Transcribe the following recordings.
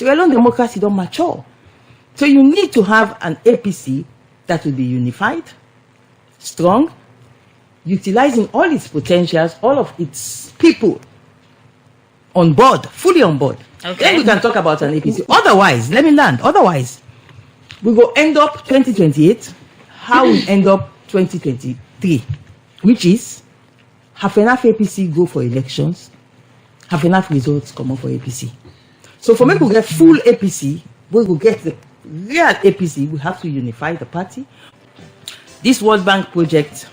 Sierra Leone democracy don't mature. So you need to have an APC that will be unified, strong, utilizing all its potentials, all of its people on board, fully on board. Okay. Then we can talk about an APC. Otherwise, let me land. Otherwise, we will end up 2028, how we end up 2023, which is have enough APC go for elections, have enough results come up for APC. So for me to get full APC, we will get the real APC, we have to unify the party. This World Bank project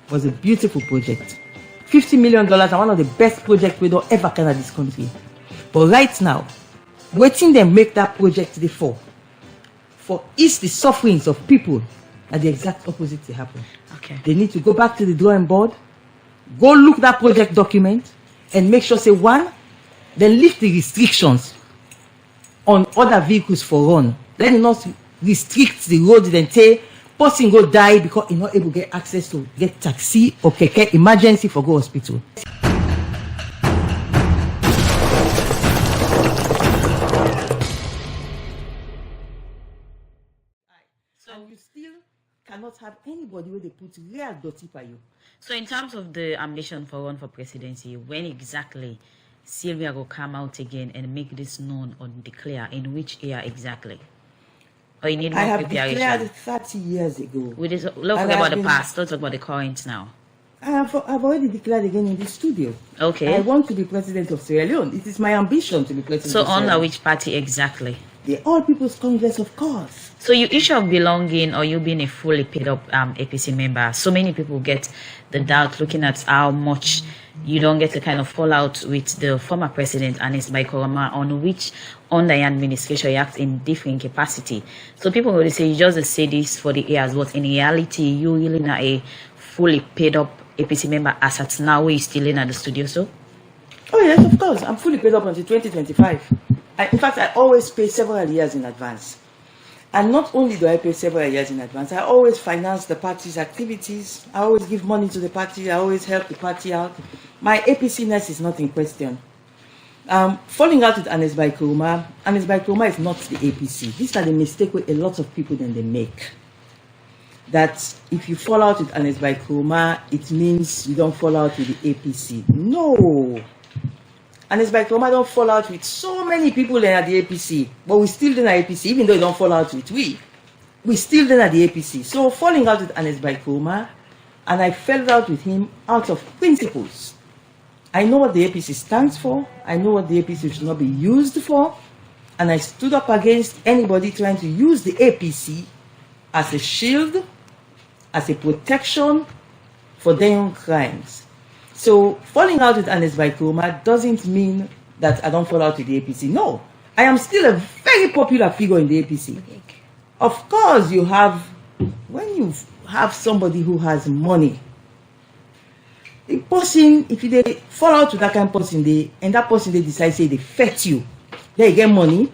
was a beautiful project. $50 million and one of the best projects we don't ever can in this country. But right now, waiting them make that project the for ease the sufferings of people, and the exact opposite to happen. Okay. They need to go back to the drawing board, go look that project document, and make sure, say, one, then lift the restrictions on other vehicles for run. Let it not restrict the road, then say, person go die because he's not able to get access to get taxi or keke emergency for go hospital. And you still cannot have anybody where they put real dirty for you. So in terms of the ambition for run for presidency, when exactly Sylvia will come out again and make this known or declare, in which year exactly? Or you need more I have preparation? declared 30 years ago. Let's forget about the past. Let's talk about the current now. I've already declared again in the studio. Okay. I want to be president of Sierra Leone. It is my ambition to be president So of Sierra under Leone. which party exactly? The All People's Congress, of course. So you issue of belonging or you being a fully paid up APC member, so many people get the doubt looking at how much you don't get a kind of fallout with the former president, Ernest Koroma, on which under your administration you act in different capacity. So people will say you just say this for the airs, but in reality you really not a fully paid up APC member as at now. We're still in at the studio, so? Oh yes, of course. I'm fully paid up until 2025. In fact, I always pay several years in advance. And not only do I pay several years in advance, I always finance the party's activities. I always give money to the party. I always help the party out. My APC-ness is not in question. Falling out with Ernest Koroma is not the APC. These are the mistakes a lot of people then they make. That if you fall out with Ernest Koroma, it means you don't fall out with the APC. No. Ernest Koroma don't fall out with so many people at the APC, but we still in APC, even though you don't fall out with we still in at the APC. So falling out with Ernest Koroma, and I fell out with him out of principles. I know what the APC stands for. I know what the APC should not be used for, and I stood up against anybody trying to use the APC as a shield, as a protection for their own crimes. So falling out with Ernest Koroma doesn't mean that I don't fall out with the APC. No, I am still a very popular figure in the APC. Of course, when you have somebody who has money, the person, if they fall out with that kind of person, and that person they decide say they fet you, they get money,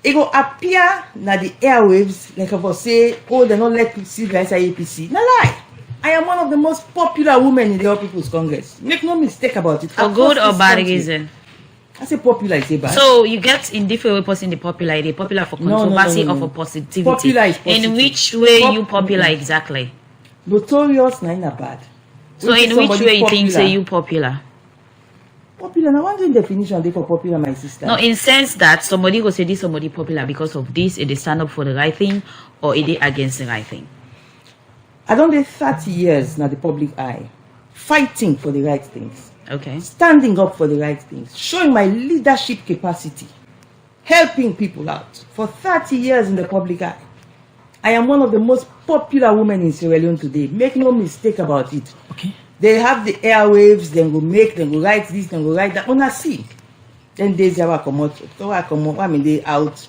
it will appear na the airwaves like I say, oh, they don't let Sylvia inside APC. No lie. I am one of the most popular women in the All People's Congress. Make no mistake about it. For good or bad reason? I say popular, I say bad. So you get in different way person the popular. They popular for controversy or for positivity. Popular is positive. In which way you popular exactly? Notorious, not bad. So in which way you think say you popular? Popular, now one definition they for popular, my sister. No, in sense that somebody will say this somebody popular because of this, they stand up for the right thing, or they against the right thing. I don't do 30 years now the public eye, fighting for the right things. Okay. Standing up for the right things, showing my leadership capacity, helping people out for 30 years in the public eye. I am one of the most popular women in Sierra Leone today. Make no mistake about it. Okay. They have the airwaves, then go write this, then go write that. On a see. Then days I come out, I mean they out,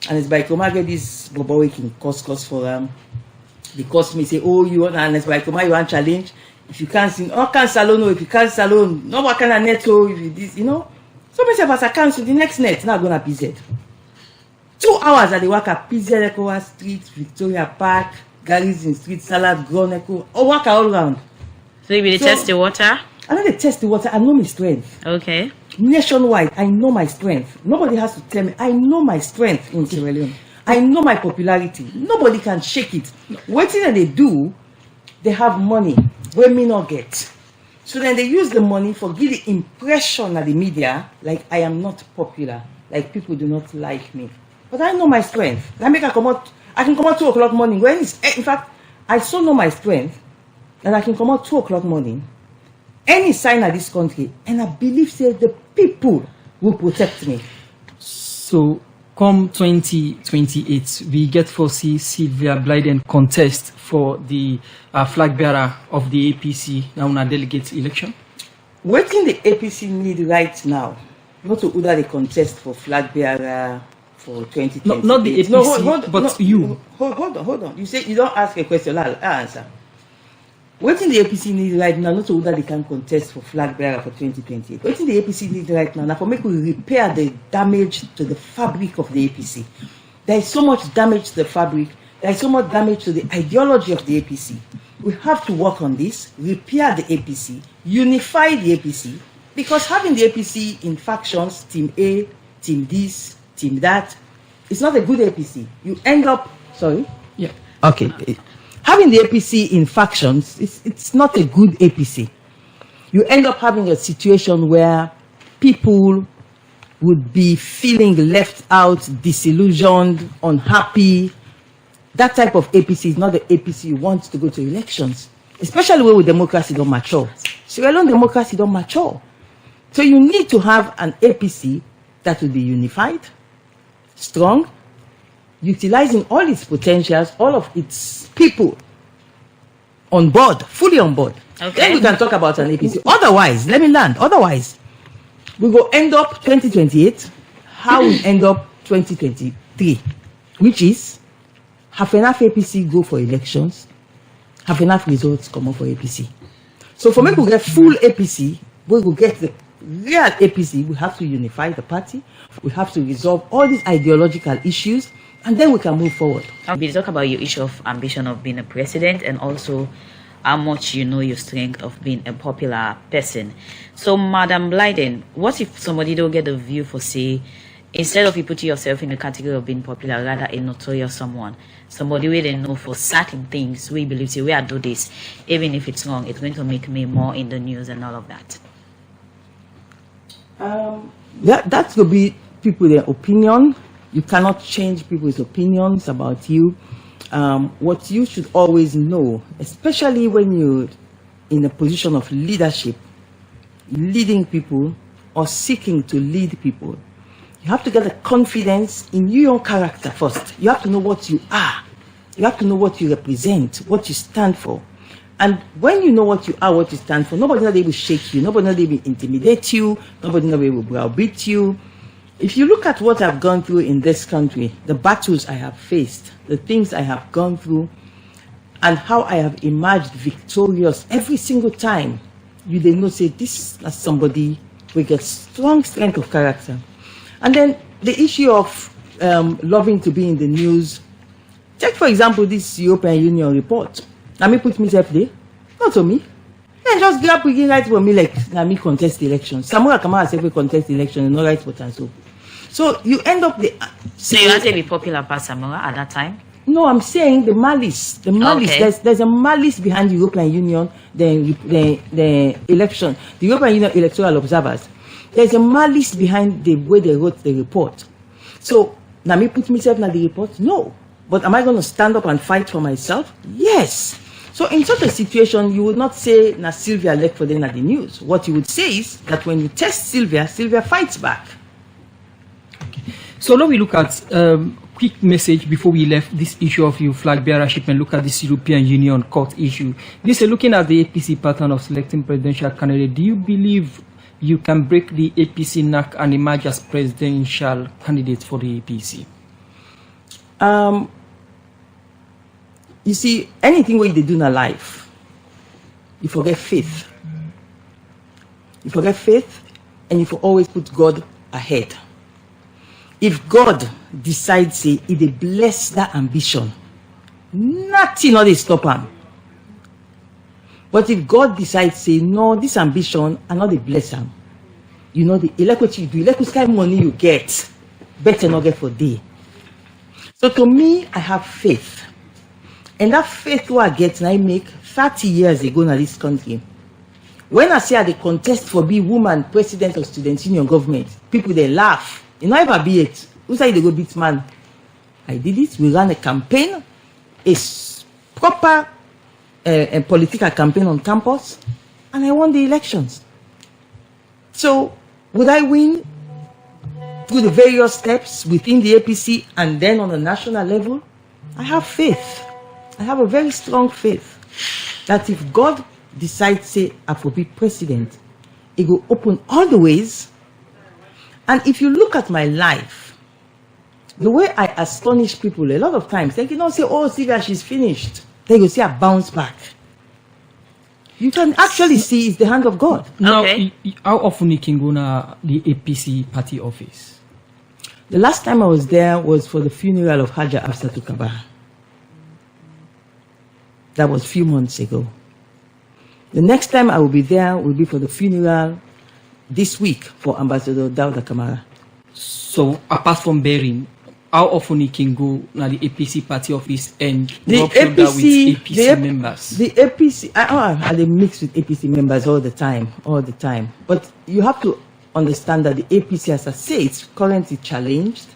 and it's by come get this bobo waking cost for them. They cost me say, oh, you want Ernest Koroma, you want challenge. If you can't sing, oh, can't salon, no, if you can't salon, no, what kind of net, so if you this, you know. So myself as I cancel the next net, now gonna PZ. 2 hours at the work at PZ Ecowa Street, Victoria Park, Garrison Street, Salad, Ground Echo, or work all around. So you will test the water? I know they test the water, I know my strength. Okay. nationwide. I know my strength. Nobody has to tell me. I know my strength in Sierra Leone. I know my popularity. Nobody can shake it. What thing they do, they have money where me not get. So then they use the money for give the impression at the media like I am not popular, like people do not like me. But I know my strength. I can come out 2 o'clock morning. When it's, in fact, I so know my strength that I can come out 2 o'clock morning, any sign of this country, and I believe say the people will protect me. So come 2028, we get to see Sylvia Blyden contest for the flag bearer of the APC now in a delegate election. What in the APC need right now, not to order the contest for flag bearer for 2020. No, not the APC, but you. Hold on. You say you don't ask a question, I'll answer. What in the APC need right now, not to order they can contest for flag bearer for 2028. What in the APC need right now, for make we repair the damage to the fabric of the APC. There is so much damage to the fabric. There is so much damage to the ideology of the APC. We have to work on this, repair the APC, unify the APC, because having the APC in factions, team A, team this, team that, it's not a good APC. You end up, sorry? Yeah. Okay. Having the APC in factions, it's not a good APC. You end up having a situation where people would be feeling left out, disillusioned, unhappy. That type of APC is not the APC you want to go to elections, especially where democracy don't mature. Sierra Leone democracy don't mature. So you need to have an APC that will be unified, strong, utilizing all its potentials, all of its people on board, fully on board. Okay. Then we can talk about an APC. Otherwise, let me land. Otherwise, we will end up 2028, how we end up 2023, which is half enough APC go for elections, half enough results come up for APC. So for me to get full APC, we will get the real APC, we have to unify the party, we have to resolve all these ideological issues, and then we can move forward. We talk about your issue of ambition of being a president and also how much you know your strength of being a popular person. So, Madam Blyden, what if somebody don't get a view for, say, instead of you putting yourself in the category of being popular, rather a notorious someone, somebody where they know for certain things, we believe, say, we are do this, even if it's wrong, it's going to make me more in the news and all of that. That could be people, their opinion. You cannot change people's opinions about you. What you should always know, especially when you're in a position of leadership, leading people or seeking to lead people, you have to get the confidence in your own character first. You have to know what you are. You have to know what you represent, what you stand for. And when you know what you are, what you stand for, nobody will shake you, nobody will intimidate you, nobody will browbeat you. If you look at what I've gone through in this country, the battles I have faced, the things I have gone through, and how I have emerged victorious every single time, you then know, say, this is somebody with a strong strength of character. And then the issue of loving to be in the news. Take, for example, this European Union report. Let me put myself there. Not to me. Then just grab begin right for me like, let me contest the election. Samura Kamara said we contest the election and no right for and so. So you end up the. So you want to be popular past Samura at that time? No, I'm saying the malice. The malice. Okay. There's a malice behind the European Union, the election, the European Union electoral observers. There's a malice behind the way they wrote the report. So, now me put myself in the report? No. But am I going to stand up and fight for myself? Yes. So in such a situation, you would not say, na Sylvia left for them at the news. What you would say is that when you test Sylvia, Sylvia fights back. Okay. So now we look at quick message before we left this issue of your flag bearership and look at this European Union court issue. This is looking at the APC pattern of selecting presidential candidate. Do you believe you can break the APC knack and emerge as presidential candidate for the APC? You see, anything what they do in life, you forget faith. You forget faith, and you always put God ahead. If God decides, say, if they bless that ambition, nothing not they stop him. But if God decides, say, no, this ambition, and not they bless him, you know, the electricity you do, electricity kind of money you get, better not get for day. So to me, I have faith. And that faith what I get, and I make 30 years ago in this country. When I say I the contest for be woman president of student union government, people they laugh. You know, ever be it. Who say they go beat man? I did it. We ran a campaign, a proper political campaign on campus, and I won the elections. So, would I win through the various steps within the APC and then on a national level? I have faith. I have a very strong faith that if God decides, say, I will be president, it will open all the ways. And if you look at my life, the way I astonish people a lot of times, they don't say, oh, Sylvia, she's finished. They will say, I bounce back. You can actually see it's the hand of God. Now, Okay. how often you can go to the APC party office? The last time I was there was for the funeral of Haja Afsatu Kabah. That was a few months ago. The next time I will be there will be for the funeral this week for Ambassador Dauda Kamara. So, apart from bearing, how often you can go to the APC party office and The rub shoulder with APC members? The APC, I mix with APC members all the time. But you have to understand that the APC, as I say, it's currently challenged.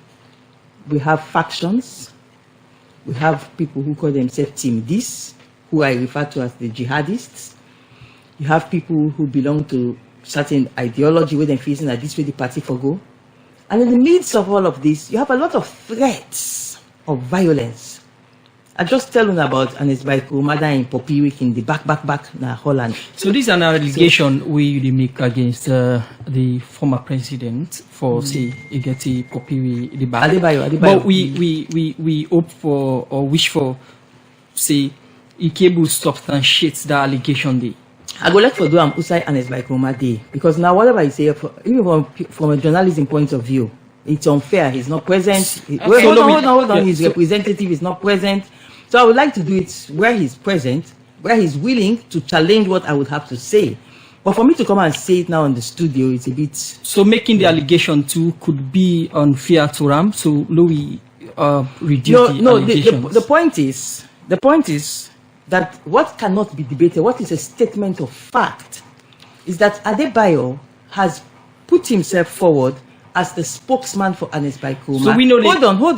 We have factions. We have people who call themselves Team This, who I refer to as the jihadists. You have people who belong to certain ideology where they're facing that this way the party for go. And in the midst of all of this, you have a lot of threats of violence. I just tell you about Ernest Koroma in Poppy Week in the back na Holland. So this is an allegation we make against the former president for say Egeti Poppy the back. Adebayo. But we hope for or wish for say Ikebu substantiates the allegation there. I go let for do am Usai Ernest Koroma day because now whatever I say, even from a journalism point of view, it's unfair. He's not present. Okay. Hold on. His representative is not present. So I would like to do it where he's present, where he's willing to challenge what I would have to say. But for me to come and say it now in the studio, it's a bit. So making the allegation too could be unfair to Ram. So Louis reduce the allegations. The point is that what cannot be debated, what is a statement of fact, is that Adebayo has put himself forward as the spokesman for Ernest Koroma. So we know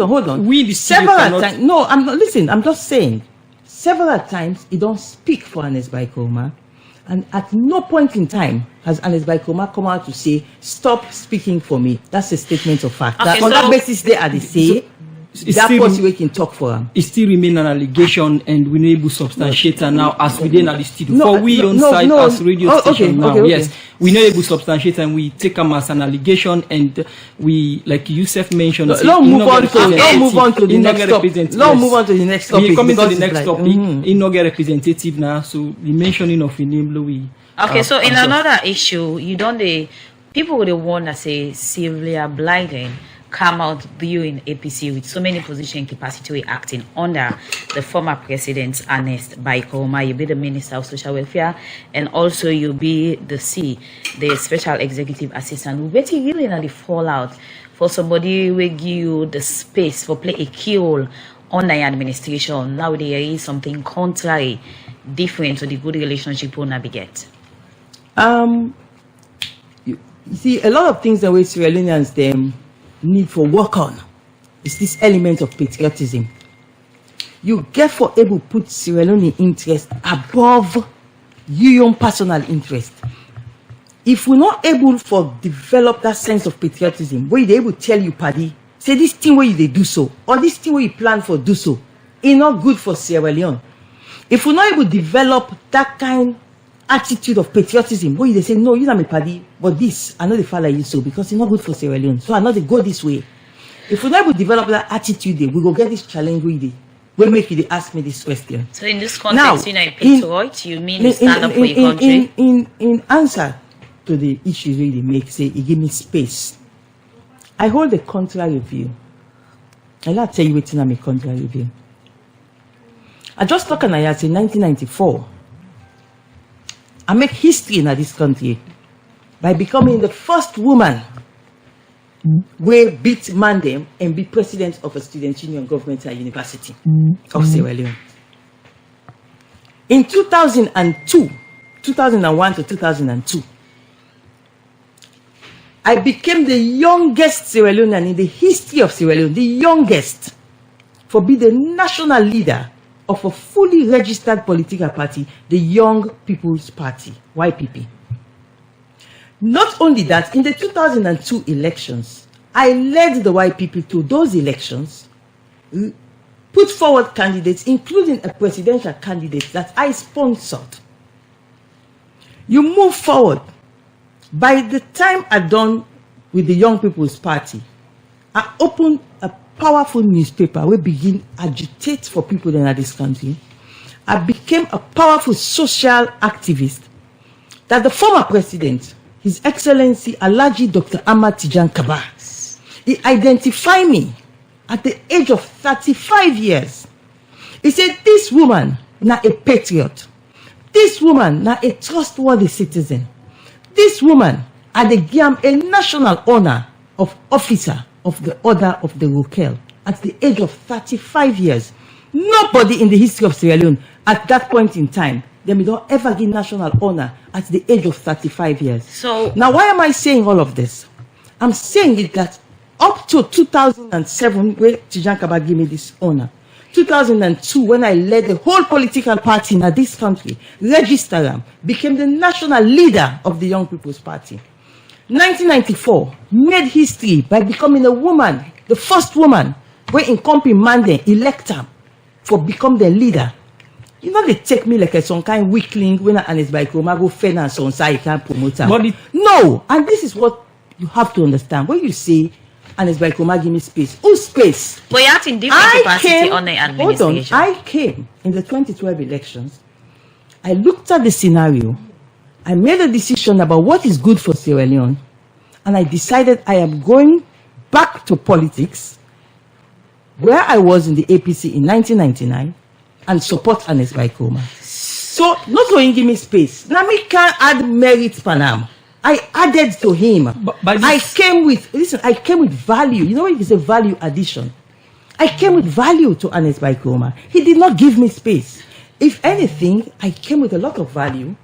Hold on. We the several times. No, I'm not. Listen, I'm just saying. Several times he don't speak for Ernest Koroma, and at no point in time has Ernest Koroma come out to say, "Stop speaking for me." That's a statement of fact. Okay, On that basis, they are the say. That person we can talk for him. It still remain an allegation, and we need to substantiate it now as we did at the studio. As radio station now, yes, we know able to substantiate and we take them as an allegation, and we, like Yusuf mentioned, let's move on to the next topic. Let's move on to the next topic. We coming to the next topic. He not get representative now, so the mentioning of the name Louis. Okay, so in another issue, you don't people would want to say Sylvia Blyden come out viewing APC with so many position capacity we acting under the former president Ernest Koroma. You be the Minister of Social Welfare, and also you be the Special Executive Assistant. We bet you really not the fallout for somebody will give you the space for play a key role on the administration. Now there is something contrary, different to the good relationship we will get. You see, a lot of things that we Sierra Leoneans them need for work on is this element of patriotism. You get for able to put Sierra Leone interest above your own personal interest. If we're not able to develop that sense of patriotism, where they're able to tell you, Paddy, say this thing where they do so, or this thing where you plan for do so, it's not good for Sierra Leone. If we're not able to develop that kind attitude of patriotism, where they say, no, you're not my Paddy, but this, I know the follow you so, because it's not good for Sierra Leone, so I know they go this way. If we're not able to develop that attitude, we go get this challenge with it. Will make you ask me this question. So in this context, now, you patriot, you mean you stand up for your country? In answer to the issues where they make, say, it give me space. I hold a contrary view. I'll tell you what's in my contrary view. I just talked in 1994. I make history in this country by becoming the first woman who beat Mandem and be president of a student union government at University of Sierra Leone. In 2002, 2001 to 2002, I became the youngest Sierra Leonean in the history of Sierra Leone, the youngest, for being the national leader of a fully registered political party, the Young People's Party, YPP. Not only that, in the 2002 elections, I led the YPP to those elections, put forward candidates, including a presidential candidate that I sponsored. You move forward. By the time I'm done with the Young People's Party, I opened a powerful newspaper where begin agitate for people in this country. I became a powerful social activist that the former president, His Excellency Alhaji Dr. Ahmad Tijan Kaba, he identified me at the age of 35 years. He said, this woman na a patriot. This woman na a trustworthy citizen. This woman had a national honor of officer of the Order of the Rokel at the age of 35 years. Nobody in the history of Sierra Leone at that point in time, they don't ever give national honor at the age of 35 years. So now, why am I saying all of this? I'm saying it that up to 2007, where Tijan Kaba gave me this honor, 2002, when I led the whole political party in this country, registered them, became the national leader of the Young People's Party. 1994, made history by becoming a woman, the first woman, where in Kompi Mande elect her for become the leader. You know, they take me like some kind of weakling when Ernest Koroma go finance on side, can't promote her. No, and this is what you have to understand. When you say Ernest Koroma give me space, whose space? But you're in different capacity on the administration. Hold on, I came in the 2012 elections. I looked at the scenario. I made a decision about what is good for Sierra Leone, and I decided I am going back to politics, where I was in the APC in 1999, and support Ernest Koroma. So, not only give me space, now me can add merit Panam. I added to him. I came with value. You know when you say value addition? I came with value to Ernest Koroma. He did not give me space. If anything, I came with a lot of value,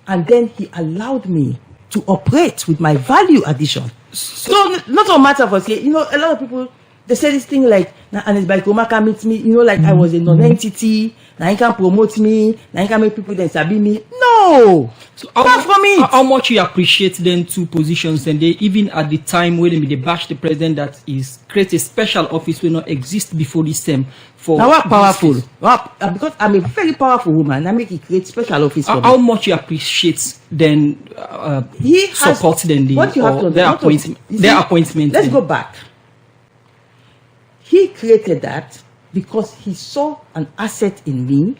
and then he allowed me to operate with my value addition. So, not a matter of us here. You know, a lot of people, they say this thing like, now Ernest Koroma can meet me, you know, like I was a non-entity, now he can promote me, now he can make people then sabi me. No! So how much you appreciate them two positions, and they even at the time when they bash the president that is create a special office will not exist before this term for now what powerful? Because I'm a very powerful woman, I make it create special office for how much you appreciate then support them their appointment. Let's go back. He created that because he saw an asset in me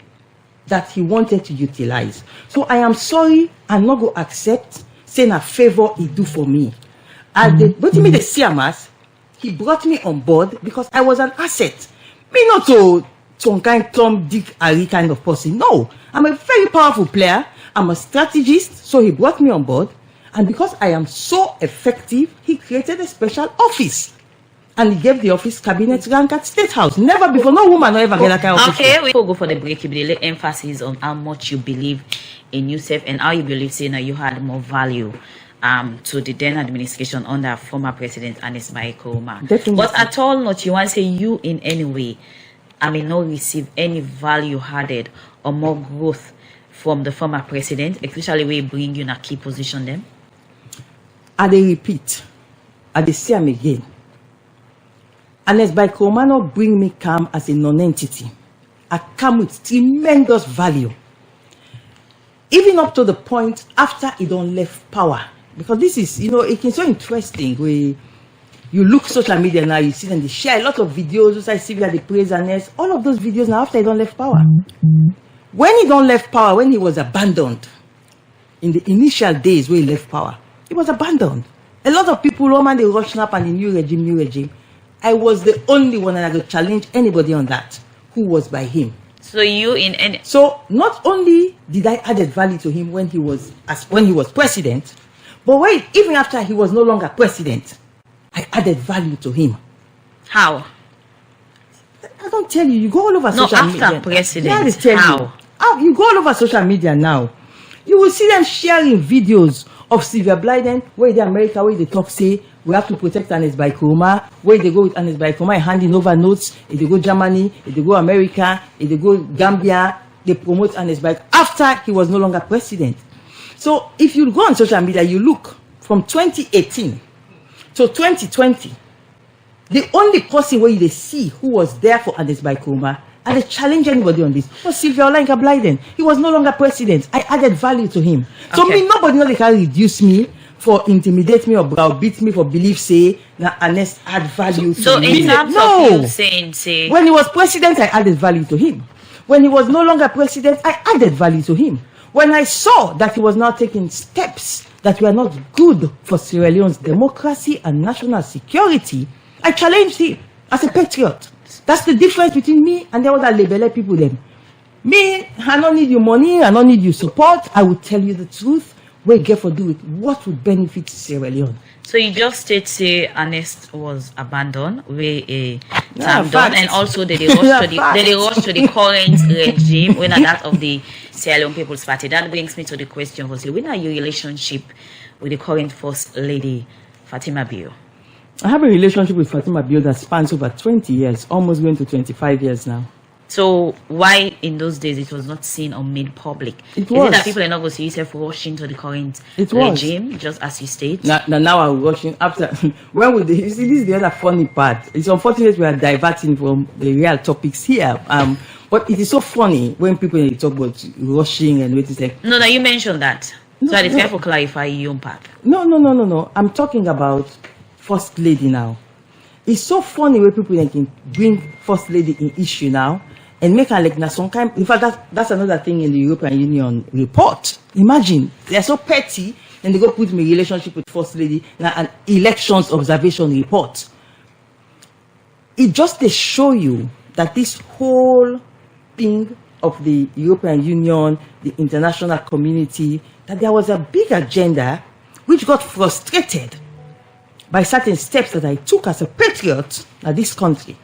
that he wanted to utilize. So I am sorry, I'm not going to accept saying a favor he do for me. But he made the CMAS, he brought me on board because I was an asset. Me not to some kind Tom, Dick, Harry kind of person. No, I'm a very powerful player. I'm a strategist, so he brought me on board. And because I am so effective, he created a special office. And he gave the office cabinet rank at State House. Never before, no woman ever get that kind of office. Okay, we will go for the break. You lay emphasis on how much you believe in yourself and how you believe saying that you had more value to the then administration under former President Ernest Koroma. Definitely. But at all not you want to say you in any way, not receive any value added or more growth from the former president, especially when you bring you in a key position then? And they repeat, and they say them again. Ernest Koroma not bring me calm as a non-entity. I come with tremendous value. Even up to the point after he don't left power. Because this is, it's so interesting where you look social media now, you see them, they share a lot of videos, just like Sylvia, they praise Ernest. All of those videos now after he don't left power. When he don't left power, when he was abandoned, in the initial days where he left power, he was abandoned. A lot of people, Roman, they rushing up and the new regime. I was the only one that I could challenge anybody on that who was by him. So So not only did I add value to him when he was president, But wait, even after he was no longer president, I added value to him. How? I don't tell you. You go all over social media. No, after president. Yeah, they tell How? You go all over social media now. You will see them sharing videos of Sylvia Blyden, where they America, where they talk, say, we have to protect Ernest Koroma, where they go with Ernest Koroma handing over notes. If they go Germany, if they go America, if they go Gambia, they promote Ernest after he was no longer president. So if you go on social media, you look from 2018 to 2020, the only person where they see who was there for Ernest Koroma, and they challenge anybody on this, was Sylvia Olayinka Blyden. He was no longer president. I added value to him. So me, nobody knows they can reduce me for intimidate me or browbeat me for belief say that Ernest add value to me. In terms of you saying, say, when he was president, I added value to him. When he was no longer president, I added value to him. When I saw that he was now taking steps that were not good for Sierra Leone's democracy and national security, I challenged him as a patriot. That's the difference between me and the other labeled people then. Me, I don't need your money, I don't need your support. I will tell you the truth. Where you get for do it, what would benefit Sierra Leone? So you just state say Ernest was abandoned, where a time done, and also they rush to the current regime when that of the Sierra Leone People's Party. That brings me to the question for say, when are your relationship with the current First Lady Fatima Bio? I have a relationship with Fatima Bio that spans over 20 years, almost going to 25 years now. So why in those days it was not seen or made public? Is it that people are not going to see yourself rushing to the current regime, just as you state? Now I'm rushing after. When would you see, this is the other funny part. It's unfortunate we are diverting from the real topics here. But it is so funny when people talk about rushing and what is like. No, you mentioned that. So I just have to clarify your own part. No. I'm talking about First Lady now. It's so funny when people can bring First Lady in issue now and make her like some kind. In fact, that's another thing in the European Union report. Imagine they're so petty and they go put me relationship with First Lady now an elections observation report. It just to show you that this whole thing of the European Union, the international community, that there was a big agenda which got frustrated by certain steps that I took as a patriot at this country.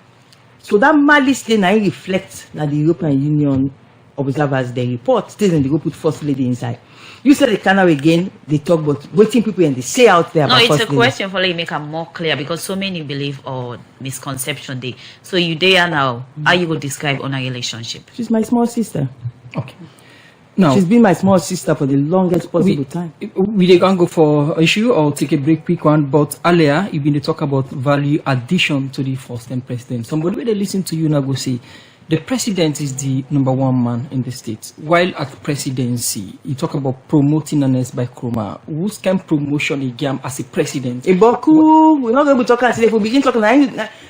So that malice then I reflect that the European Union observers, they report, still then they go put First Lady inside. You said the canal again, they talk about waiting people and they say out there about First Lady. No, it's a question for you make it more clear because so many believe or misconception they. So you there now, how you would describe on a relationship? She's my small sister. Okay. Now, she's been my small sister for the longest possible time. We can go for issue or take a break, quick one. But earlier, you've been to talk about value addition to the first time president. Somebody when they listen to you now go say, the president is the #1 man in the state. While at presidency, you talk about promoting Ernest Koroma. Who's can promotion again as a president? We're not going to talk if we begin talking.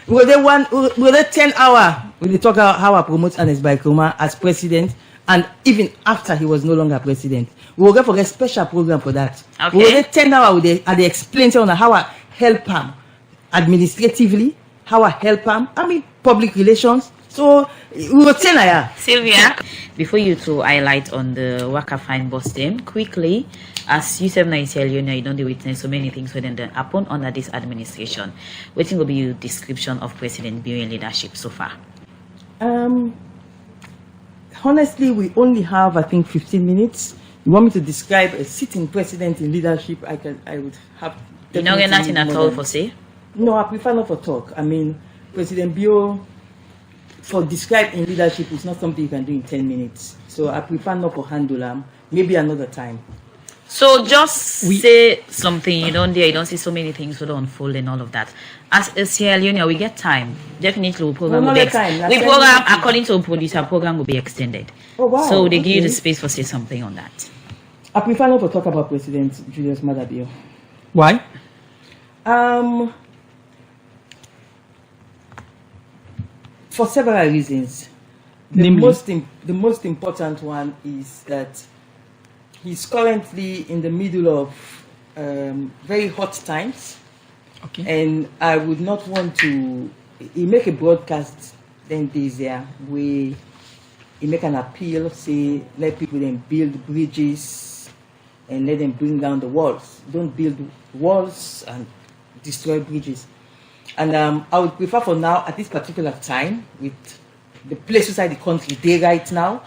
We're there 10 hours. We'll talk about how I promote Ernest Koroma as president. And even after he was no longer president, we will go for a special program for that. Okay. We will 10 hours and they explain on how I help him administratively, how I help him. Public relations. So we will 10 hours. Sylvia, before you to highlight on the Waka Fine Boss team, quickly, as you said, you don't witness so many things within the happen under this administration. What will be your description of President Bio leadership so far? Honestly, we only have, I think, 15 minutes. You want me to describe a sitting president in leadership? I would have. You don't get nothing at all for say? No, I prefer not for talk. President Bio, for describe in leadership is not something you can do in 10 minutes. So I prefer not for handle maybe another time. So just say something you don't see so many things will unfold and all of that. As a Sierra Leone, we get time. Definitely the program will be according to the producer, program will be extended. Oh wow. So they give you the space for say something on that. I prefer not to talk about President Julius Maada Bio. Why? For several reasons. The most important one is that he's currently in the middle of very hot times. Okay. And I would not want to. He make a broadcast then days there where he make an appeal, say let people then build bridges, and let them bring down the walls. Don't build walls and destroy bridges. And I would prefer for now, at this particular time, with the place inside the country they right now,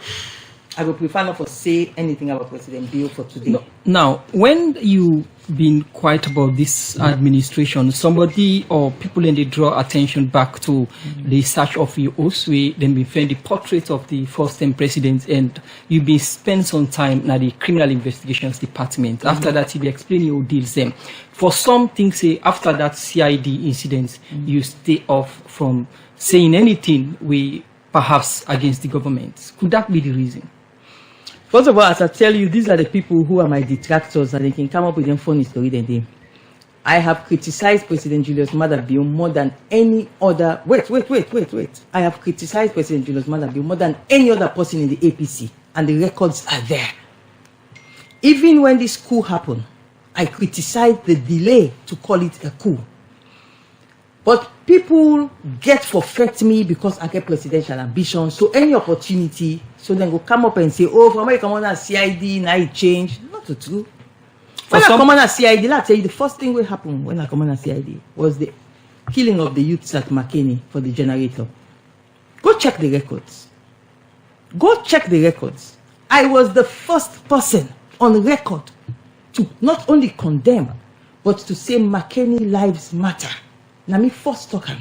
I would prefer not to say anything about President Bill for today. No. Now, when you've been quiet about this administration, somebody or people in they draw attention back to the search of your Oswe, then we find the portrait of the first-time president, and you've been spent some time at the criminal investigations department. After that, you explain your deals them. For some things, say after that CID incident, you stay off from saying anything perhaps against the government. Could that be the reason? First of all, as I tell you, these are the people who are my detractors, and they can come up with them funny story than them. I have criticized President Julius Maada Bio more than any other. Wait. I have criticized President Julius Maada Bio more than any other person in the APC, and the records are there. Even when this coup happened, I criticized the delay to call it a coup. But people get forfeit me because I get presidential ambition. So any opportunity, so then go come up and say, oh, from when you come on a CID, now it changed. Not the truth. When I come on a CID, I'll tell you the first thing will happen when I come on a CID was the killing of the youths at McKinney for the generator. Go check the records. Go check the records. I was the first person on record to not only condemn, but to say McKinney lives matter. Now me first talking.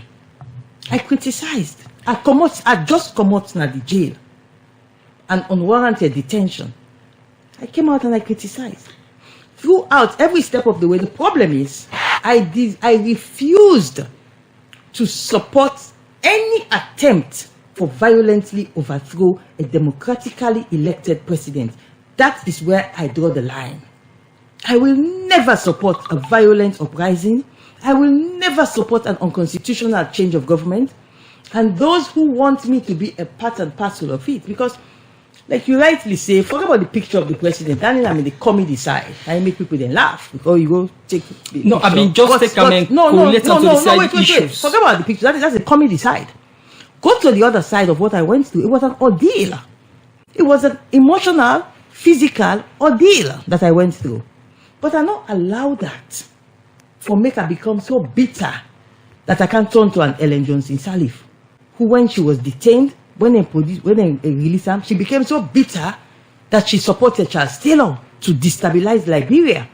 I criticized. I just come out na the jail. And unwarranted detention. I came out and I criticized. Throughout every step of the way, the problem is I refused to support any attempt for violently overthrow a democratically elected president. That is where I draw the line. I will never support a violent uprising. I will never support an unconstitutional change of government. And those who want me to be a part and parcel of it, because, like you rightly say, forget about the picture of the president. I mean, the comedy side. I make people then laugh because you go take. No, I mean just take wait. Forget about the picture. That's the comedy side. Go to the other side of what I went through. It was an ordeal. It was an emotional, physical ordeal that I went through. But I not allow that for make her become so bitter that I can't turn to an Ellen Johnson Sirleaf, who when she was detained, when they released her, she became so bitter that she supported Charles Taylor to destabilize Liberia.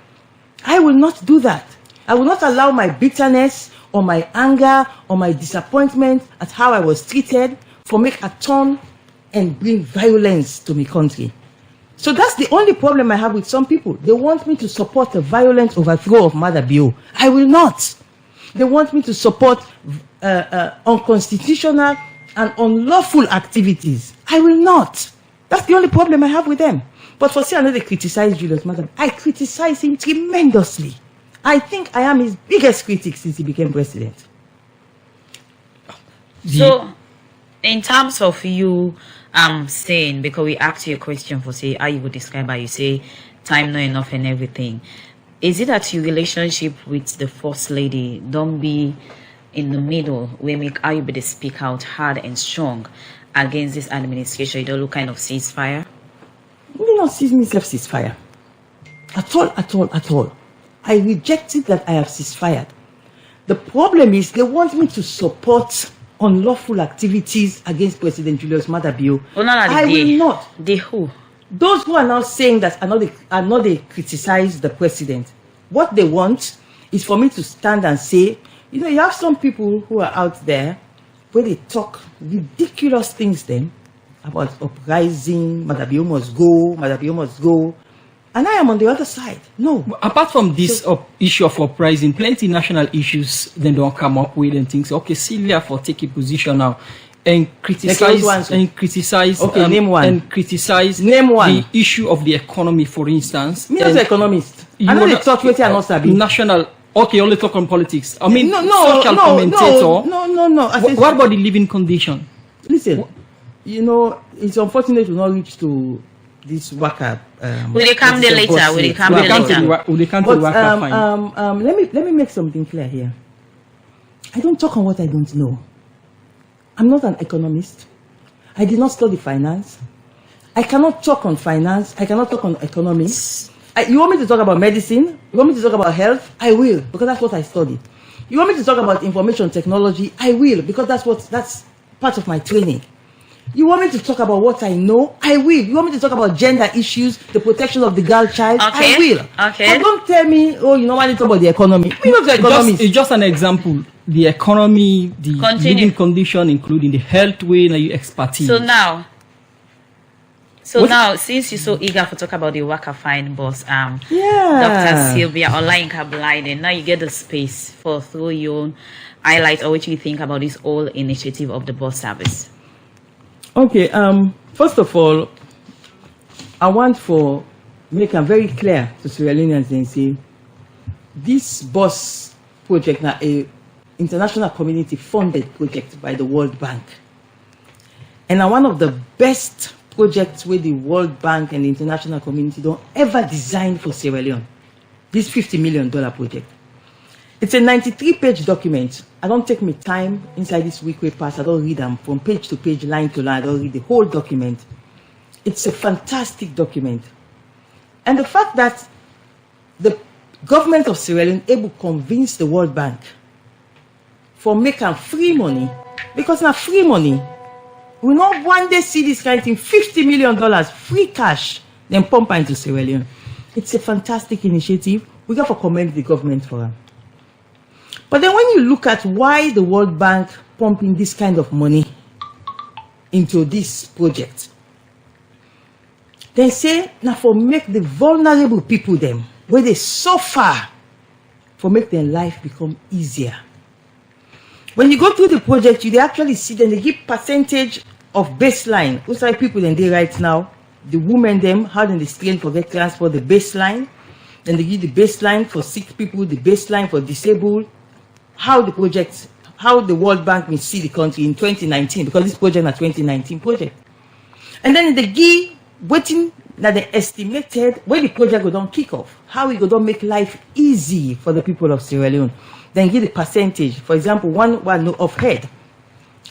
I will not do that. I will not allow my bitterness or my anger or my disappointment at how I was treated for make a turn and bring violence to my country. So that's the only problem I have with some people. They want me to support a violent overthrow of Maada Bio. I will not. They want me to support unconstitutional and unlawful activities. I will not. That's the only problem I have with them. But for saying they criticize Julius Maada, I criticize him tremendously. I think I am his biggest critic since he became president. So, in terms of you saying, because we asked you a question for say how you would describe how you say time not enough and everything, is it that your relationship with the first lady don't be in the middle where make how you better speak out hard and strong against this administration? You don't look kind of ceasefire? You do not see me ceasefire at all. I rejected that I have ceasefire. The problem is they want me to support unlawful activities against President Julius Maada Bio. I will not. They who? Those who are now saying that are not they criticize the president. What they want is for me to stand and say, you know, you have some people who are out there where they talk ridiculous things then about uprising, Maada Bio must go, Maada Bio must go. And I am on the other side. No. Apart from this issue of uprising, plenty national issues then don't come up with and things. Okay, Sylvia for take a position now and criticize name one. And criticize name one. The issue of the economy, for instance. Me as an economist. I know they talk with you and not national. Okay, only talk on politics. I mean, social commentator. No. What about the living condition? Listen, you know, it's unfortunate to not reach to this worker. Will they come there later? Will they come there later? Let me make something clear here. I don't talk on what I don't know. I'm not an economist. I did not study finance. I cannot talk on finance. I cannot talk on economics. You want me to talk about medicine? You want me to talk about health? I will, because that's what I study. You want me to talk about information technology? I will, because that's part of my training. You want me to talk about what I know? I will. You want me to talk about gender issues, the protection of the girl child? Okay. I will. Okay. But don't tell me, oh, you know what to talk about the economy. We know the economy. It's just an example. The economy, the living condition, including the health way, and your expertise. So now, since you're so eager to talk about the Waka Fine boss, Dr. Sylvia Olayinka Blyden, now you get the space for through your own highlight or what you think about this whole initiative of the bus service. Okay, first of all, I want to make it very clear to Sierra Leoneans and say, this bus project is an international community funded project by the World Bank. And one of the best projects where the World Bank and the international community don't ever design for Sierra Leone. This $50 million project. It's a 93-page document. I don't take my time inside this weekly pass. I don't read them from page to page, line to line. I don't read the whole document. It's a fantastic document. And the fact that the government of Sierra Leone able to convince the World Bank for making free money, because now free money, we not one day see this kind of thing, $50 million free cash, then pump into Sierra Leone. It's a fantastic initiative. We got to commend the government for it. But then when you look at why the World Bank pumping this kind of money into this project, they say now for make the vulnerable people them, where they suffer, for make their life become easier. When you go through the project, you actually see them, they give percentage of baseline. Who's like people then they right now, the women them, how then they strain for get transport, the baseline. Then they give the baseline for sick people, the baseline for disabled. How the project, how the World Bank will see the country in 2019, because this project is a 2019 project. And then they give waiting that they estimated when the project go down kick off, how we go down make life easy for the people of Sierra Leone. Then give the percentage. For example, one of head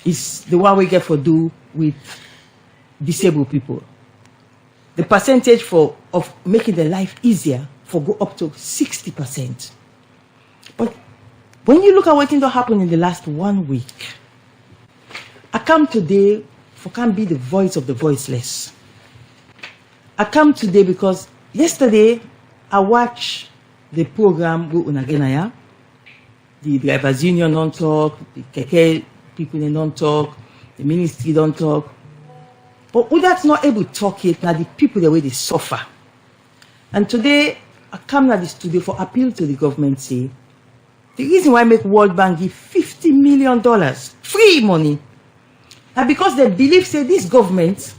is the one we get for do with disabled people. The percentage of making their life easier for go up to 60%. But when you look at what happened in the last 1 week, I come today for can't be the voice of the voiceless. I come today because yesterday I watched the program with Unagenaya. The drivers union don't talk, the keke people they don't talk, the ministry don't talk. But who that's not able to talk it, now the people the way they suffer. And today I come to this studio for appeal to the government say, the reason why I make World Bank give $50 million free money, and because they believe say this government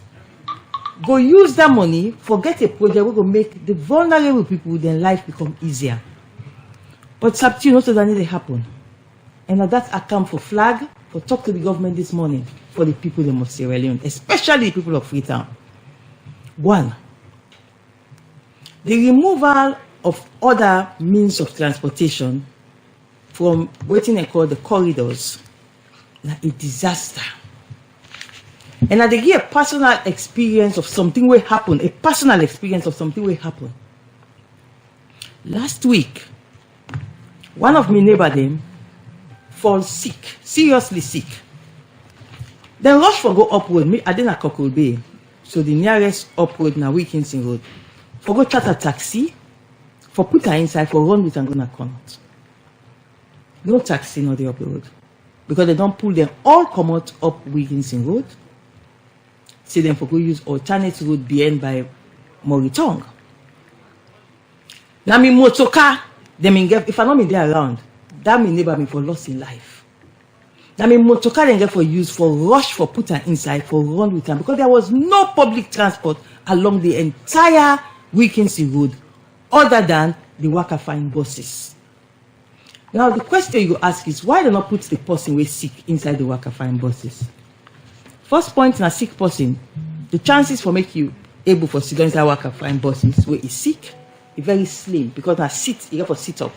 go use that money for get a project we go make the vulnerable people their life become easier. But something also that need to happen. And that's I come for flag, for talk to the government this morning for the people of Sierra Leone, especially the people of Freetown. One, the removal of other means of transportation from what they call the corridors, like a disaster. And they give a personal experience of something will happen, a personal experience of something will happen. Last week, one of my neighbor them fall sick, seriously sick. Then rush for go upward, me I didn't Cockle Bay. So the nearest upward now Wilkinson Road. For go charter taxi, for put her inside, for run with and gonna come out. No taxi, no the up the road. Because they don't pull them all come out up Wilkinson Road. Say them for go use alternate road behind by Moritong. Now me motoka, them in get, if I not me there around, that me neighbor me for loss in life. Now me motoka then get for use for rush for put her inside for run with them because there was no public transport along the entire Wilkinson Road other than the Waka Fine buses. Now the question you ask is why they not put the person who is sick inside the Waka Fine buses? First point in a sick person, the chances for make you able for sit down inside Waka Fine buses where is sick is very slim because now sit you have to sit up.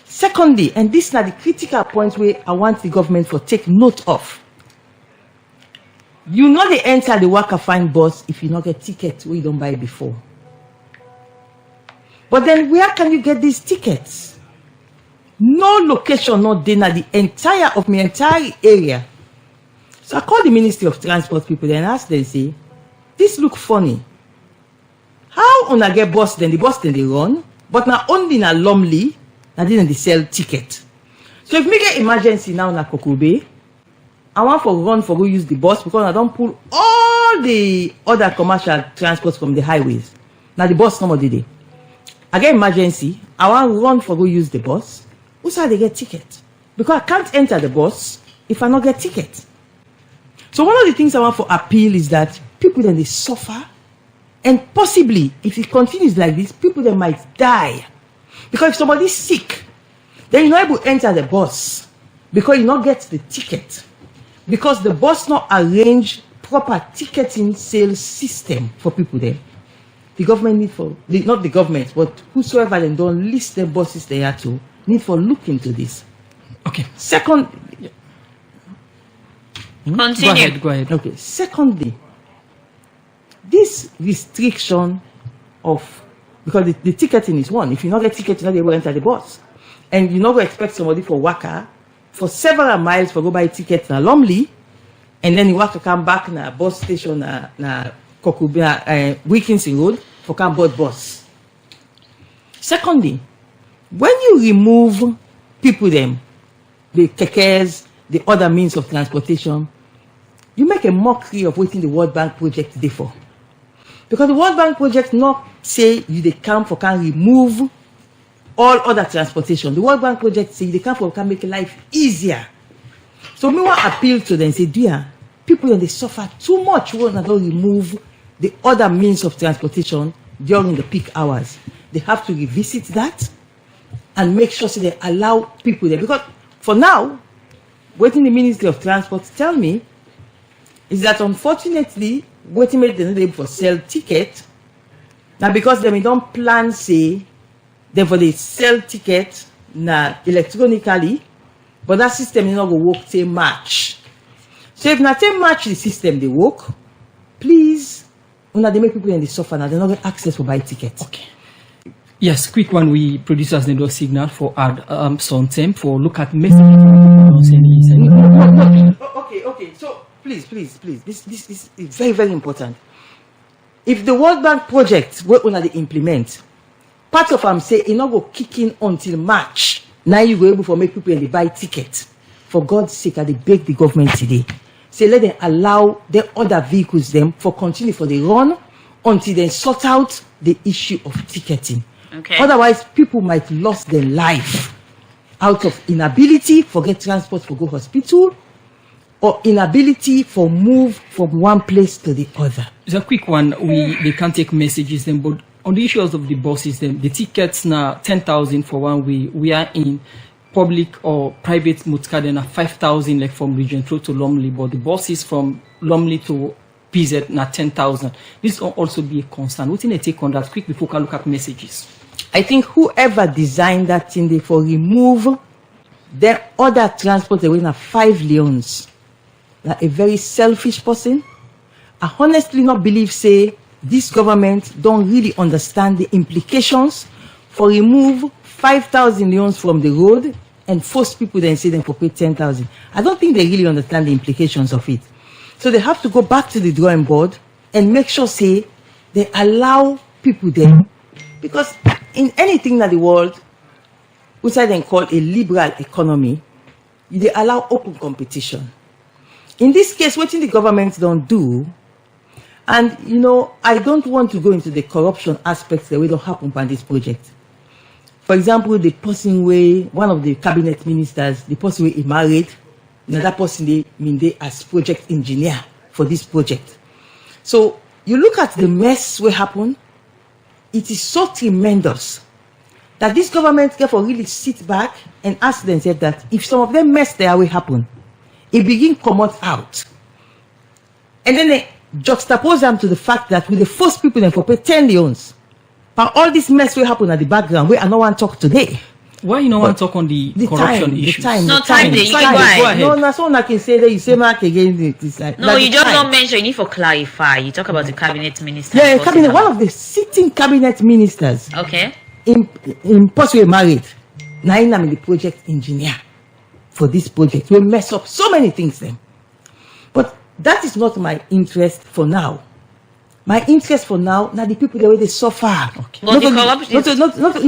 Secondly, and this is the critical point where I want the government to take note of. You know they enter the Waka Fine bus if you not get ticket where you don't buy before. But then where can you get these tickets? No location, no dinner, the entire of my entire area. So I called the Ministry of Transport people and asked them, say, this look funny. How on I get bus then the bus then they run, but now only na Lumley, now didn't they sell ticket. So if me get emergency now na Kokobe, I want for run for go use the bus because I don't pull all the other commercial transports from the highways. Now the bus no more did it. I get emergency, I want run for go use the bus. Who's how they get ticket? Because I can't enter the bus if I not get ticket. So one of the things I want for appeal is that people then they suffer, and possibly if it continues like this, people then might die. Because if somebody's sick, then you're not able to enter the bus because you not get the ticket. Because the bus not arrange proper ticketing sales system for people there. The government need for, not the government, but whosoever then don't list the buses they are to, need for look into this. Okay. Second, Continue. Go ahead. okay. Secondly, this restriction of, because the ticketing is one. If you not get ticket, you're not able to enter the bus. And you not going to expect somebody for Waka for several miles for go buy ticket na Lumley, and then you have to come back na bus station na Kokubia, Wilkinson Road for come board bus. Secondly, when you remove people them, the kekes, the other means of transportation, you make a mockery of what the World Bank project dey for. Because the World Bank project not say you they come for can remove all other transportation. The World Bank project say they come for can make life easier. So me want appeal to them, say, dear, people when they suffer too much when they don't remove the other means of transportation during the peak hours. They have to revisit that and make sure so they allow people there. Because for now, waiting the Ministry of Transport tell me is that unfortunately, waiting make them not able to sell ticket. Now because they don't plan say therefore they sell ticket na electronically, but that system is not going to work till March. So if not till March the system they work, please, una they make people in the suffer now, they not get access for buy tickets. Okay. Yes, quick one. We producers need a signal for add some time for look at messages. Okay. So please. This is very, very important. If the World Bank project we una they implement, part of them say it not go kick in until March. Now you go able for make people in the buy ticket. For God's sake, I they beg the government today. Say let them allow the other vehicles them for continue for the run until they sort out the issue of ticketing. Okay. Otherwise, people might lose their life out of inability for get transport for go hospital or inability for move from one place to the other. It's a quick one. They can't take messages then, but on the issues of the buses, then the tickets now 10,000 for one way. We are in public or private mutka then 5,000 like from Region 2 to Lumley, but the buses from Lumley to PZ now 10,000. This will also be a concern. What in a take on that quick before we can look at messages? I think whoever designed that thing, they for remove the other transport away na 5 leons. Like a very selfish person. I honestly not believe say this government don't really understand the implications for remove 5,000 leons from the road and force people then say them for pay 10,000. I don't think they really understand the implications of it. So they have to go back to the drawing board and make sure say they allow people there. Because in anything in the world, which I then call a liberal economy, they allow open competition. In this case, what the government don't do, and I don't want to go into the corruption aspects that will don't happen on this project. For example, the person where one of the cabinet ministers, the person where he married, another person they as project engineer for this project. So you look at the mess what happened. It is so tremendous that this government can really sit back and ask themselves that if some of them mess their way happen, it begin come out. And then they juxtapose them to the fact that with the first people then for pay 10 leons, but all this mess will happen at the background where I no one talk today. Why you no one talk on the corruption issues? Go ahead. No, that's all I can say that you say mark again. No, you just don't mention. You need to clarify. You talk about the cabinet minister. Yeah, cabinet. One of the sitting cabinet ministers. Okay. in post we married. Now I'm the project engineer for this project. We mess up so many things then. But that is not my interest for now. My interest for now, the people the way they suffer. Okay. But the corruption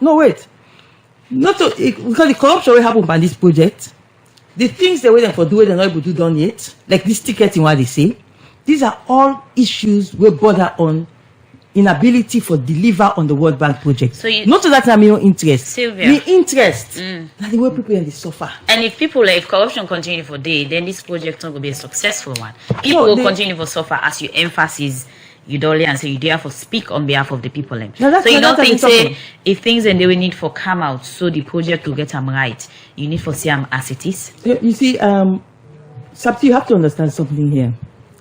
no, wait. Because the corruption will happen by this project. The things they wait for do they're not able to do done yet, like this ticketing what they say. These are all issues we border on inability for deliver on the World Bank project. So not that I'm your interest. Sylvia. The interest that the way people in the suffer. And if corruption continue for day, then this project not going to be a successful one. People will continue to suffer as you emphasis you don't and say you therefore speak on behalf of the people. So you don't think say if things and they will need for come out so the project will get them right, you need for see them as it is. You see, Sapti, you have to understand something here.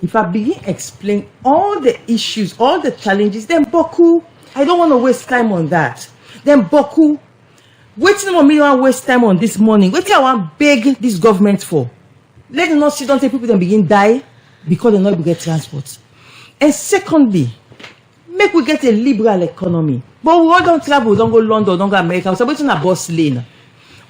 If I begin explain all the issues, all the challenges, then Boku, I don't want to waste time on that. Then Boku, waiting on me, I want waste time on this morning. Waiting, I want beg this government for. Let them not sit down, say people then begin die because they're not able to get transport. And secondly, make we get a liberal economy. But we all don't travel, don't go London, don't go America. We're waiting a bus lane.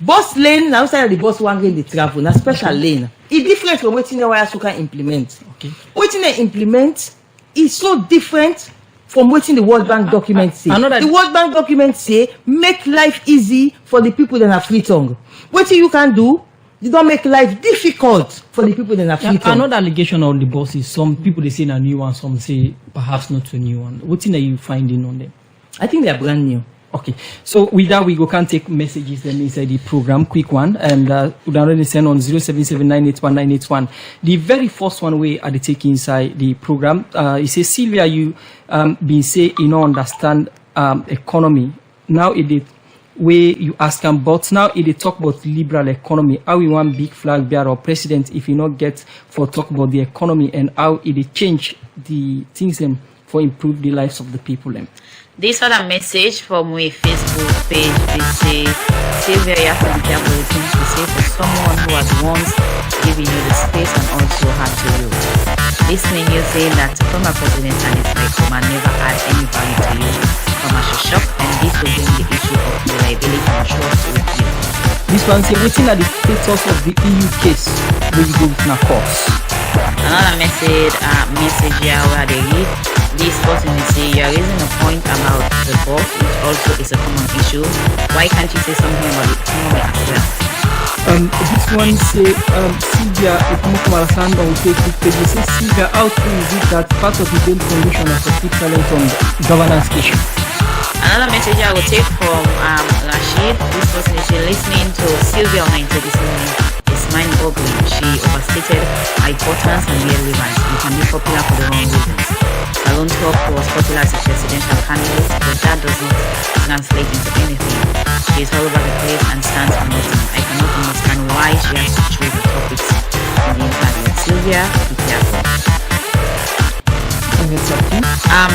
Bus lane, now outside the bus one game they travel, na special lane. It's different from waiting the wire so can implement. Okay. Waiting they implement is so different from waiting the World Bank document say. The World Bank document say make life easy for the people that are free tongue. What you can do, you don't make life difficult for the people that are free tongue. Another allegation on the bus is some people they say a new one, some say perhaps not a new one. What thing are you finding on them? I think they are brand new. Okay, so with that we can take messages then inside the program, quick one, and we already send on 077981981. The very first one way at the take inside the program, it says Sylvia, you been say you don't understand economy. Now it did way you ask them, but now it talk about liberal economy. How we want big flag bearer or president if you not get for talk about the economy and how it change the things for improve the lives of the people. This other message from my Facebook page, they say, Sylvia, you have to be careful with things to say for someone who has once given you the space and also had to you. Listening, you saying that former President Ernest Koroma never had any value to you, commercial shock, and this will bring the issue of reliability and trust with you. This one say, waiting at the status of the EU case, where you go with na course. Another message here where they read, this person is saying you are raising a point about the boss, which also is a common issue. Why can't you say something about the economy as well? This one say Sylvia, if Mukumarasan on Facebook page, they say Sylvia, how true is it that part of the bail condition is to keep silence on governance issue? Another message I will take from Rashid. This person is listening to Sylvia Olayinka this morning. It's mind-boggling. She overstated her importance and relevance. You can be popular for the wrong reasons. Salon Talk was popular as a presidential candidate, but that does not translate into anything. She is all over the place and stands for nothing. I cannot understand why she has to choose the topics in the interview. Sylvia, be careful.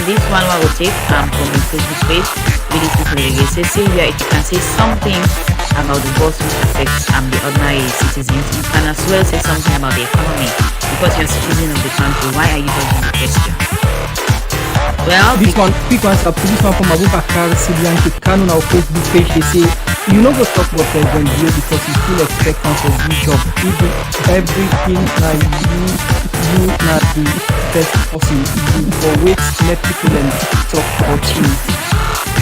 This one I will take from the Facebook page. Really quickly, it says, Sylvia, if you can say something about the boss which affects the ordinary citizens, you can as well say something about the economy because you're a citizen of the country. Why are you dodging the question? Well, this one, quick answer. This one from Abubakar Sylvia Kanu on our Facebook page. They say, you know, go talk about President Bio because you still expect him for good job. Even everything like you not the best person. You for wait, let people then talk about you.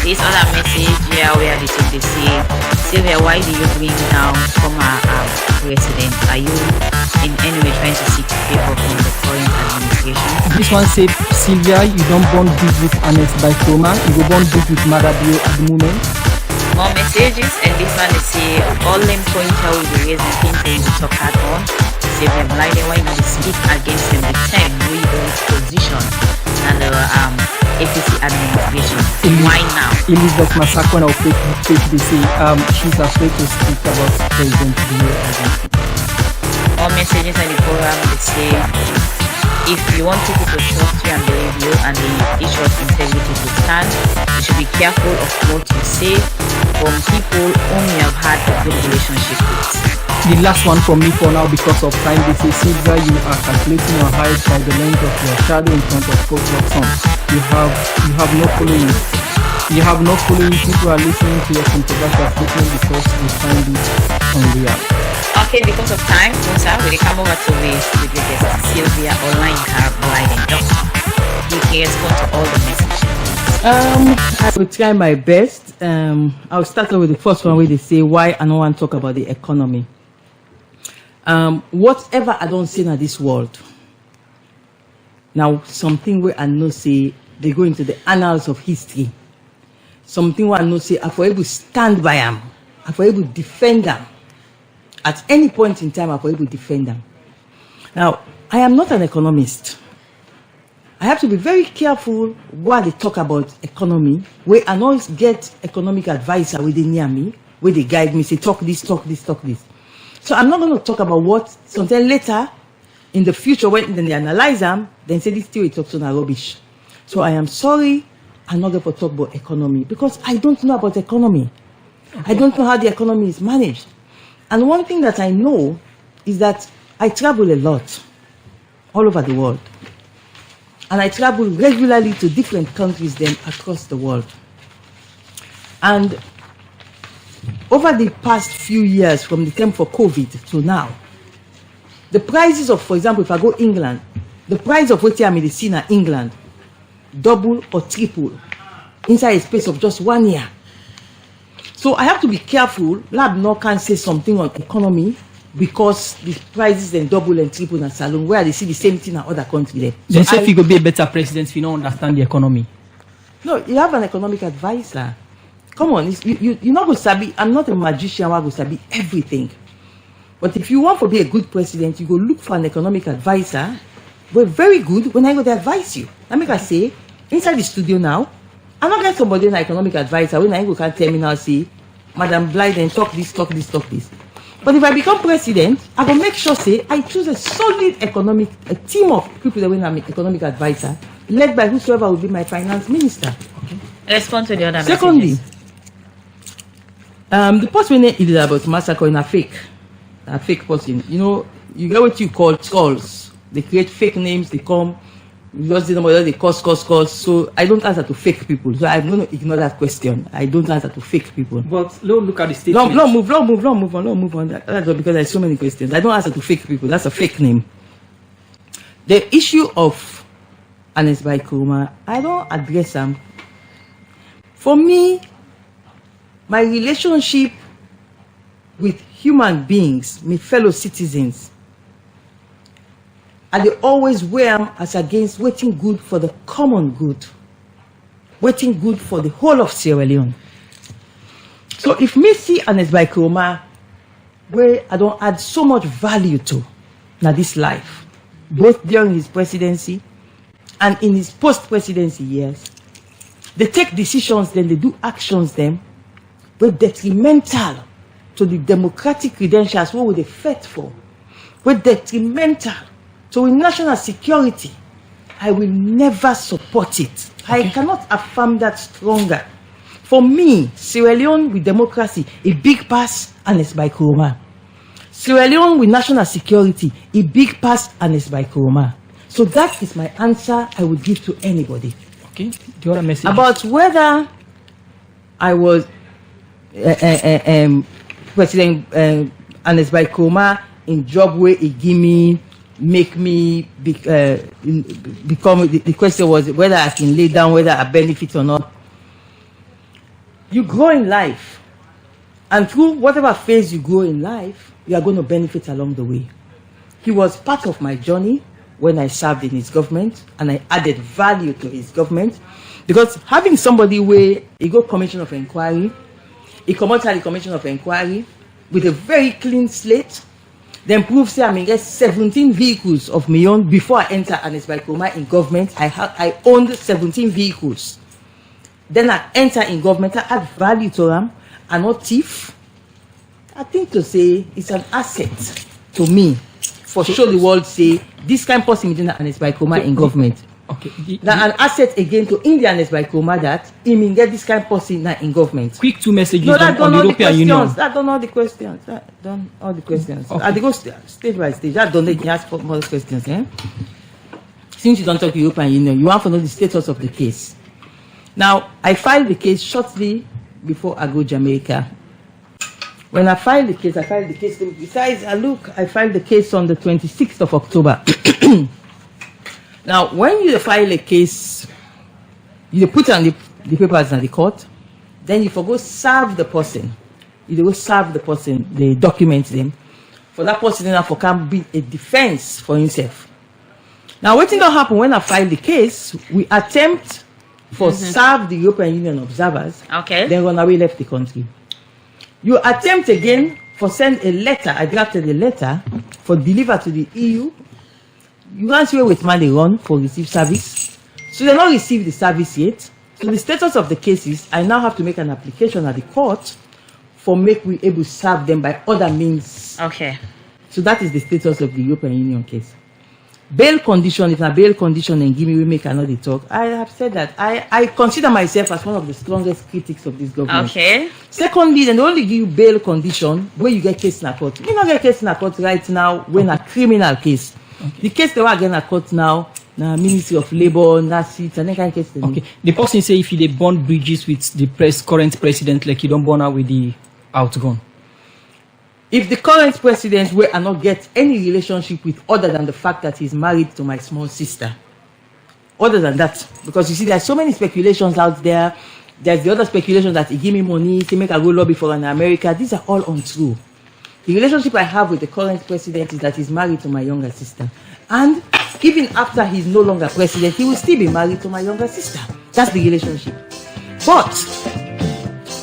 This other message here where they say, Sylvia, why do you bring down former president? Are you in any way trying to seek favor from the current administration? This one said, Sylvia, you don't bond big with Ernest Koroma. You go bond big with Marabio at the moment. More messages, and this one is say, all them point out with the raising things that you talk hard on. Sylvia Blyden, why not speak against them the time we hold position and the APC administration? Why now? Elizabeth Masako on our Facebook page, they say she's afraid to speak about President Bio against him. More messages on the program, they say, if you want people to trust you and believe you and the issue of integrity to stand, you should be careful of what you say from people whom you have had a good relationship with. The last one from me for now because of time, they say, Sylvia, you are calculating your height by the length of your shadow in front of 4 o'clock sun. You have no following. You have no following. People are listening to your controversial statement because they find it unreal. Okay, because of time, Musa, we come over to with your guest, Sylvia Olayinka Blyden. You can respond to all the messages. I will try my best. I'll start off with the first one where they say why I don't want to talk about the economy. Whatever I don't see in this world, now something where I know say they go into the annals of history. Something where I know say I for able to stand by them, I for able to defend them. At any point in time, I for able to defend them. Now, I am not an economist. I have to be very careful while they talk about economy, where I always get economic advisor where they near me, where they guide me, say talk this, talk this, talk this. So I'm not going to talk about what sometime later in the future when they analyze them, then say this theory talks on rubbish. So I am sorry, I'm not going to talk about economy because I don't know about economy. I don't know how the economy is managed. And one thing that I know is that I travel a lot all over the world. And I travel regularly to different countries then across the world. And over the past few years, from the time for COVID to now, the prices of, for example, if I go England, the price of what I'm medicine in England, double or triple inside a space of just 1 year. So I have to be careful. Lab no can say something on economy because the prices then double and triple in salon where they see the same thing in other countries. Then say if you go be a better president if you don't understand the economy. No, you have an economic advisor. Come on, you're not going to sabi. I'm not a magician. I'm going to sabi everything. But if you want to be a good president, you go look for an economic advisor. We're very good when I go to advise you. I make I say inside the studio now. I'm not get somebody an economic advisor when I go can tell me now say, Madam Blyden, talk this, talk this, talk this. But if I become president, I will make sure say I choose a solid a team of people that will be economic advisor, led by whosoever will be my finance minister. Okay. Respond to the other Secondly, messages. The post when it is about massacre in a fake person. You know, you get what you call trolls. They create fake names, they come. Just the number they cause. So I don't answer to fake people. So I'm going to ignore that question. I don't answer to fake people. But look at the statement. Move on. That's because there's so many questions. I don't answer to fake people. That's a fake name. The issue of Ernest Koroma, I don't address them. For me, my relationship with human beings, my fellow citizens, and they always wear them as against waiting good for the common good, waiting good for the whole of Sierra Leone. So if me see Ernest Koroma, where I don't add so much value to now this life, both during his presidency and in his post-presidency years, they take decisions, then they do actions, then were detrimental to the democratic credentials, what would they fight for? Were detrimental to national security. I will never support it. Okay. I cannot affirm that stronger. For me, Sierra Leone with democracy, a big pass, Ernest Koroma. Sierra Leone with national security, a big pass, Ernest Koroma. So that is my answer I would give to anybody. Okay. The other message about whether I was President Ernest Koroma in job where he give me. Make me become the question was whether I can lay down, whether I benefit or not. You grow in life, and through whatever phase you grow in life, you are going to benefit along the way. He was part of my journey when I served in his government, and I added value to his government because having somebody where he go commission of inquiry, he come out the commission of inquiry with a very clean slate. Then prove say I get 17 vehicles of my own before I enter Ernest Koroma in government. I owned 17 vehicles. Then I enter in government, I add value to them, I'm not thief. I think to say it's an asset to me for show the world say this kind of person within Ernest Koroma in government. Okay. Now an asset again to India Ernest Koroma that he mean get this kind of person in government. Quick two messages no, that on the European Union. That don't all the questions. That done all the questions. Okay. I go stage by stage. That don't let you ask more questions. Since you don't talk to European Union, you want to know the status of the case. Now, I filed the case shortly before I go Jamaica. When I filed the case, besides, I filed the case on the 26th of October. Now, when you file a case, you put on the papers in the court, then you go serve the person. You go serve the person, they document them. For that person now can be a defense for himself. Now, what thing that happen when I file the case, we attempt for serve the European Union observers, then run away, left the country. You attempt again for send a letter, I drafted a letter for deliver to the EU. You can't see where with man they run for receive service. So they don't receive the service yet. So the status of the cases, I now have to make an application at the court for make we able to serve them by other means. Okay. So that is the status of the European Union case. Bail condition, if a bail condition and give me we make another talk, I have said that I consider myself as one of the strongest critics of this government. Okay. Secondly, they only give you bail condition where you get case in a court. You don't get case in a court right now when a criminal case. Okay. The case they were getting a court now, na Ministry of Labour, NASIT, and that kind of case. Okay. The person say if they burn bridges with the current president, like you don't burn out with the outgone. If the current president will not get any relationship with other than the fact that he's married to my small sister, other than that, because you see there's so many speculations out there. There's the other speculation that he give me money, he make a go lobby for an America. These are all untrue. The relationship I have with the current president is that he's married to my younger sister. And even after he's no longer president, he will still be married to my younger sister. That's the relationship. But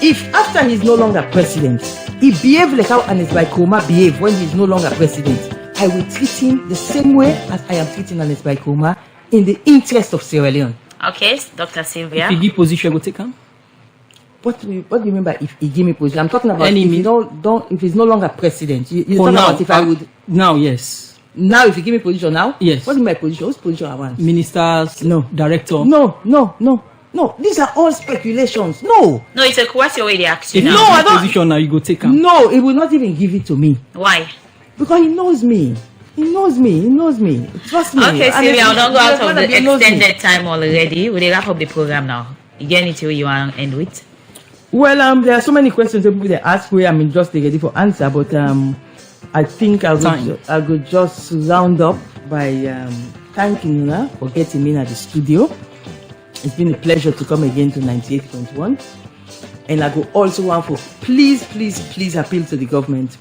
if after he's no longer president, he behaves like how Ernest Koroma behaved when he's no longer president, I will treat him the same way as I am treating Ernest Koroma in the interest of Sierra Leone. Okay, Dr. Sylvia. If he give position, go take him. What do you remember if he give me position? I'm talking about if he's no longer president. You're talking about if I would... Now, yes. Now, if you give me position now? Yes. What is my position? Whose position I want? Ministers? No. Director? No, these are all speculations. No, it's a question where they ask you now. No, I don't. Position now, you go take him. No, he will not even give it to me. Why? Because he knows me. He knows me. Trust me. Okay, Sylvia, I'll not go out of the extended time already. We'll wrap up the program now. You get anything you want to end with? Well, there are so many questions that people they ask where I'm just ready for answer, but I think I would just round up by thanking you for getting me at the studio. It's been a pleasure to come again to 98.1. And I go also want for please appeal to the government.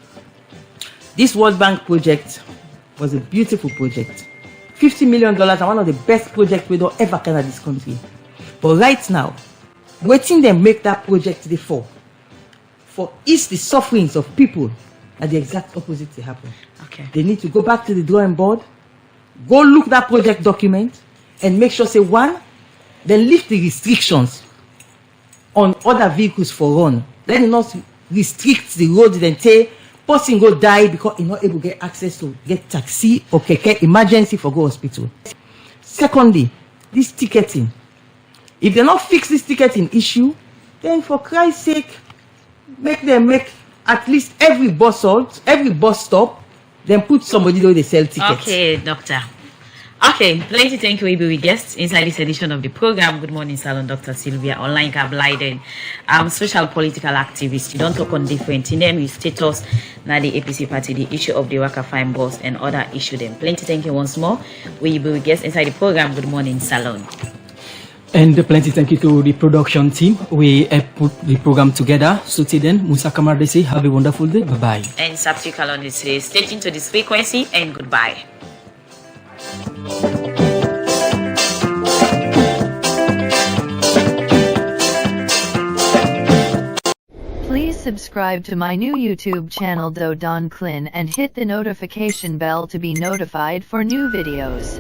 This World Bank project was a beautiful project. $50 million and one of the best projects we don't ever can at this country. But right now, waiting them make that project for ease the sufferings of people at the exact opposite to happen. Okay. They need to go back to the drawing board, go look that project document, and make sure say one, then lift the restrictions on other vehicles for run. Let it not restrict the road then say person go die because he not able to get access to get taxi or keke emergency for go hospital. Secondly, this ticketing. If they not fix this ticketing issue, then for Christ's sake, make them make at least every bus stop, then put somebody where they sell tickets. Okay, doctor. Okay, plenty thank you, Ibi guests inside this edition of the program. Good morning, Salon Dr. Sylvia Olayinka Blyden. Social political activist. You don't talk on different in them, you status now the APC party, the issue of the Waka Fine Boss and other issue them. Plenty thank you once more. We will guests inside the program. Good morning, Salon. And plenty thank you to the production team. We put the program together. So till then, Musa Kamar they say have a wonderful day. Bye bye. And Sapti Kalon says stay tuned to this frequency and goodbye. Please subscribe to my new YouTube channel Don Clin and hit the notification bell to be notified for new videos.